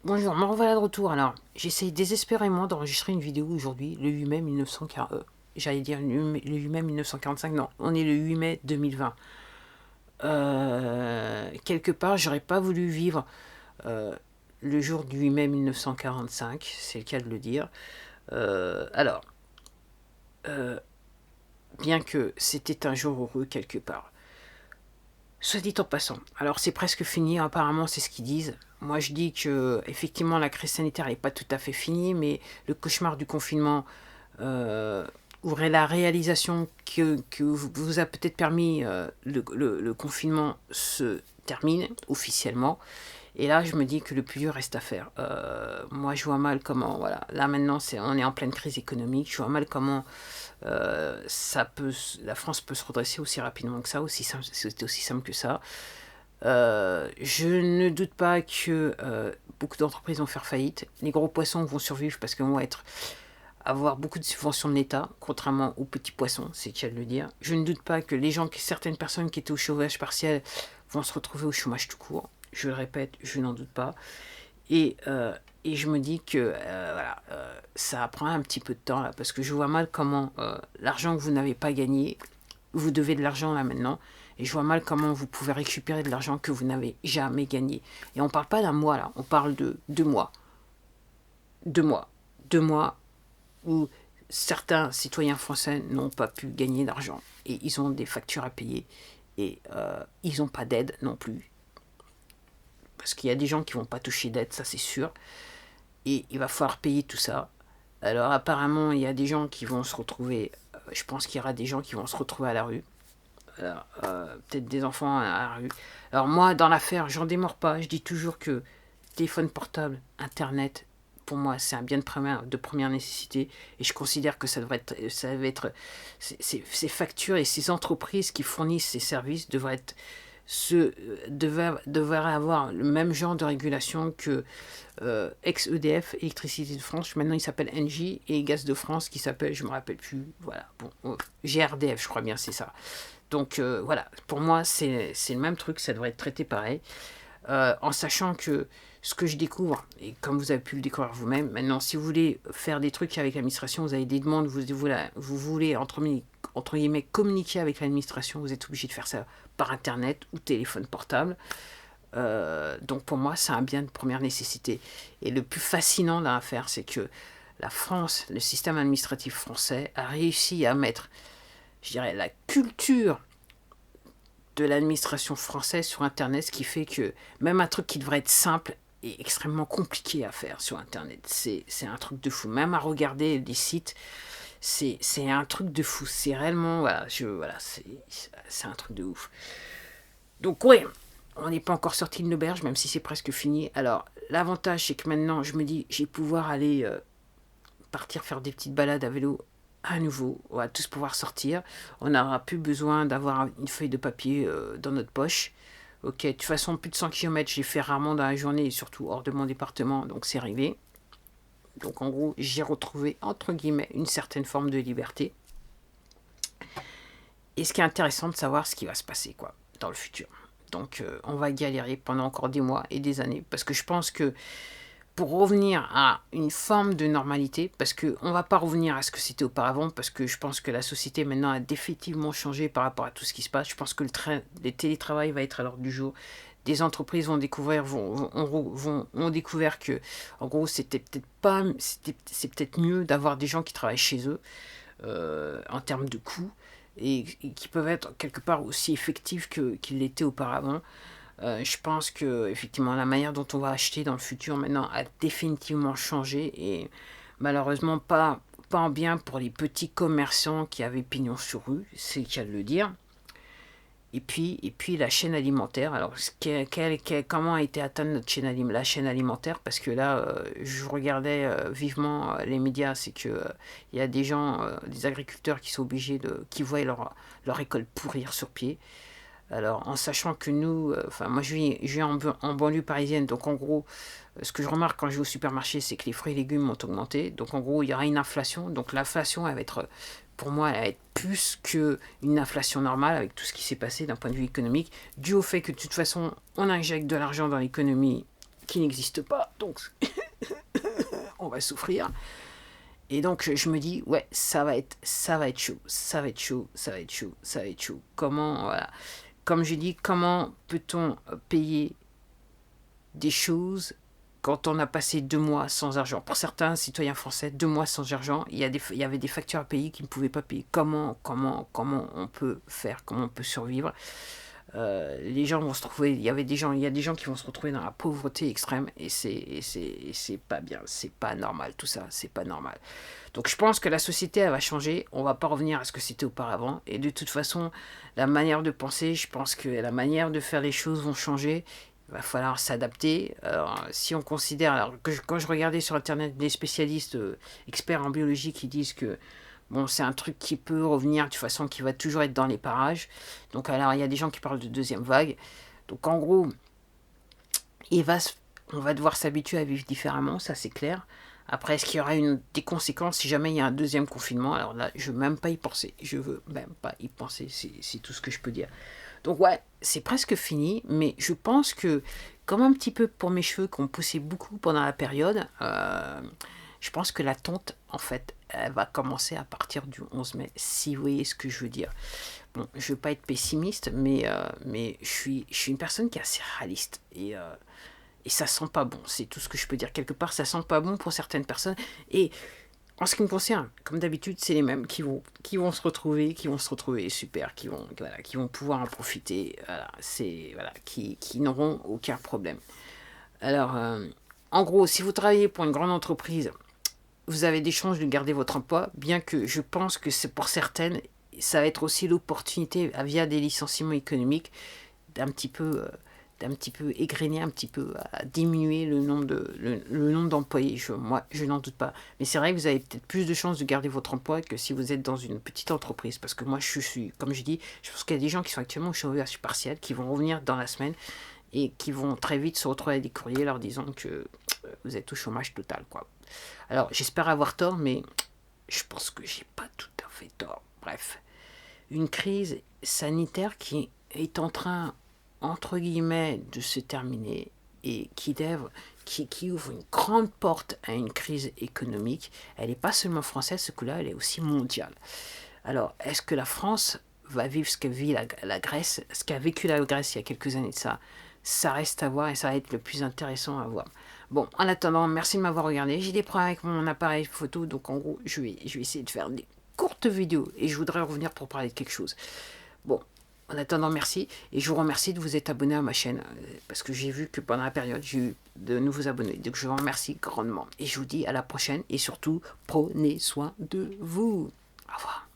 Bonjour, me revoilà de retour. Alors, j'essaye désespérément d'enregistrer une vidéo aujourd'hui, le 8 mai 1940. J'allais dire le 8 mai 1945, non, on est le 8 mai 2020. Quelque part, j'aurais pas voulu vivre euh, le jour du 8 mai 1945, c'est le cas de le dire. Alors, bien que c'était un jour heureux quelque part. Soit dit en passant, alors c'est presque fini, apparemment c'est ce qu'ils disent. Moi je dis que effectivement la crise sanitaire n'est pas tout à fait finie, mais le cauchemar du confinement euh, aurait la réalisation que vous a peut-être permis le confinement se termine officiellement. Et là, je me dis que le plus dur reste à faire. Moi, je vois mal comment, voilà, là maintenant, on est en pleine crise économique. Je vois mal comment la France peut se redresser aussi rapidement que ça, c'est aussi simple que ça. Je ne doute pas que beaucoup d'entreprises vont faire faillite. Les gros poissons vont survivre parce qu'ils vont avoir beaucoup de subventions de l'État, contrairement aux petits poissons, c'est le cas de le dire. Je ne doute pas que certaines personnes qui étaient au chômage partiel vont se retrouver au chômage tout court. Je le répète, je n'en doute pas. Et, euh, et je me dis que voilà, ça prend un petit peu de temps là, parce que je vois mal comment l'argent que vous n'avez pas gagné, vous devez de l'argent là maintenant, et je vois mal comment vous pouvez récupérer de l'argent que vous n'avez jamais gagné. Et on ne parle pas d'un mois là, on parle de 2 mois. 2 mois. 2 mois où certains citoyens français n'ont pas pu gagner d'argent. Et ils ont des factures à payer. Et ils n'ont pas d'aide non plus. Parce qu'il y a des gens qui ne vont pas toucher d'aide, ça c'est sûr. Et il va falloir payer tout ça. Alors apparemment, il y a des gens qui vont se retrouver, je pense qu'il y aura des gens qui vont se retrouver à la rue. Peut-être des enfants à la rue. Alors moi, dans l'affaire, j'en démords pas. Je dis toujours que téléphone portable, internet, pour moi, c'est un bien de première nécessité. Et je considère que ces factures et ces entreprises qui fournissent ces services devraient avoir le même genre de régulation que ex-EDF, Électricité de France, maintenant il s'appelle Engie, et Gaz de France qui s'appelle, je me rappelle plus, voilà, bon, GRDF, je crois bien, c'est ça. Donc voilà, pour moi c'est le même truc, ça devrait être traité pareil, en sachant que ce que je découvre, et comme vous avez pu le découvrir vous-même, maintenant si vous voulez faire des trucs avec l'administration, vous avez des demandes, vous voulez entre guillemets communiquer avec l'administration, vous êtes obligé de faire ça par internet ou téléphone portable. Donc pour moi, c'est un bien de première nécessité. Et le plus fascinant dans l'affaire, c'est que la France, le système administratif français, a réussi à mettre, je dirais, la culture de l'administration française sur Internet, ce qui fait que même un truc qui devrait être simple est extrêmement compliqué à faire sur Internet. C'est un truc de fou. Même à regarder des sites, c'est un truc de fou. C'est réellement, voilà, c'est un truc de ouf. Donc ouais, on n'est pas encore sorti de l'auberge, même si c'est presque fini. Alors, l'avantage, c'est que maintenant, je me dis, j'ai pouvoir aller partir faire des petites balades à vélo à nouveau. On va tous pouvoir sortir. On n'aura plus besoin d'avoir une feuille de papier dans notre poche. Ok, de toute façon, plus de 100 km, j'ai fait rarement dans la journée, et surtout hors de mon département, donc c'est réglé. Donc en gros, j'ai retrouvé, entre guillemets, une certaine forme de liberté. Et ce qui est intéressant de savoir ce qui va se passer, quoi, dans le futur. Donc on va galérer pendant encore des mois et des années, parce que je pense que pour revenir à une forme de normalité, parce qu'on ne va pas revenir à ce que c'était auparavant, parce que je pense que la société maintenant a définitivement changé par rapport à tout ce qui se passe. Je pense que le télétravail va être à l'ordre du jour. Des entreprises ont découvert que, en gros, c'est peut-être mieux d'avoir des gens qui travaillent chez eux en termes de coûts et qui peuvent être quelque part aussi effectifs qu'ils l'étaient auparavant. Je pense que effectivement la manière dont on va acheter dans le futur maintenant a définitivement changé et malheureusement pas en bien pour les petits commerçants qui avaient pignon sur rue, c'est le cas de le dire. Et puis la chaîne alimentaire. Alors comment a été atteinte la chaîne alimentaire? Parce que là, je regardais vivement les médias, c'est que il y a des gens, des agriculteurs qui sont qui voient leur récolte pourrir sur pied. Alors, en sachant que nous, moi je vis en banlieue parisienne, donc en gros, ce que je remarque quand je vais au supermarché, c'est que les fruits et légumes ont augmenté. Donc en gros, il y aura une inflation. Donc l'inflation, elle va être, pour moi, elle va être plus qu'une inflation normale avec tout ce qui s'est passé d'un point de vue économique, dû au fait que de toute façon, on injecte de l'argent dans l'économie qui n'existe pas, donc on va souffrir. Et donc je me dis, ouais, ça va être chaud, ça va être chaud, ça va être chaud, ça va être chaud. Comment, voilà. Comme je dis, comment peut-on payer des choses quand on a passé 2 mois sans argent? Pour certains citoyens français, 2 mois sans argent, il y avait des factures à payer qu'ils ne pouvaient pas payer. Comment on peut faire? Comment on peut survivre? Les gens vont se trouver, il y a des gens qui vont se retrouver dans la pauvreté extrême et c'est pas bien, c'est pas normal tout ça, c'est pas normal. Donc je pense que la société elle va changer, on va pas revenir à ce que c'était auparavant et de toute façon la manière de penser, je pense que la manière de faire les choses vont changer. Il va falloir s'adapter. Alors, si on considère, quand je regardais sur internet des spécialistes experts en biologie qui disent que bon, c'est un truc qui peut revenir de toute façon, qui va toujours être dans les parages. Donc, alors, il y a des gens qui parlent de deuxième vague. Donc, en gros, on va devoir s'habituer à vivre différemment, ça c'est clair. Après, est-ce qu'il y aura des conséquences si jamais il y a un deuxième confinement? Alors là, je veux même pas y penser. Je veux même pas y penser, c'est tout ce que je peux dire. Donc ouais, c'est presque fini, mais je pense que, comme un petit peu pour mes cheveux qui ont poussé beaucoup pendant la période, je pense que la tonte, en fait, elle va commencer à partir du 11 mai, si vous voyez ce que je veux dire. Bon, je veux pas être pessimiste, mais je suis une personne qui est assez réaliste. Et ça sent pas bon, c'est tout ce que je peux dire. Quelque part, ça sent pas bon pour certaines personnes. Et en ce qui me concerne, comme d'habitude, c'est les mêmes qui vont se retrouver, super, qui vont pouvoir en profiter, qui n'auront aucun problème. Alors, en gros, si vous travaillez pour une grande entreprise, vous avez des chances de garder votre emploi, bien que je pense que c'est pour certaines, ça va être aussi l'opportunité, via des licenciements économiques, d'un petit peu égrener, un petit peu à diminuer le nombre d'employés. Moi, je n'en doute pas. Mais c'est vrai que vous avez peut-être plus de chances de garder votre emploi que si vous êtes dans une petite entreprise. Parce que moi, je suis, comme je dis, je pense qu'il y a des gens qui sont actuellement au chômage partiel, qui vont revenir dans la semaine et qui vont très vite se retrouver avec des courriers leur disant que vous êtes au chômage total, quoi. Alors, j'espère avoir tort, mais je pense que j'ai pas tout à fait tort. Bref, une crise sanitaire qui est en train, entre guillemets, de se terminer et qui ouvre une grande porte à une crise économique. Elle n'est pas seulement française, ce coup-là, elle est aussi mondiale. Alors, est-ce que la France va vivre ce qu'a vécu la Grèce, ce qu'a vécu la Grèce il y a quelques années de ça? Ça reste à voir et ça va être le plus intéressant à voir. Bon, en attendant, merci de m'avoir regardé. J'ai des problèmes avec mon appareil photo, donc en gros, je vais essayer de faire des courtes vidéos et je voudrais revenir pour parler de quelque chose. Bon, en attendant, merci. Et je vous remercie de vous être abonné à ma chaîne parce que j'ai vu que pendant la période, j'ai eu de nouveaux abonnés. Donc je vous remercie grandement. Et je vous dis à la prochaine et surtout, prenez soin de vous. Au revoir.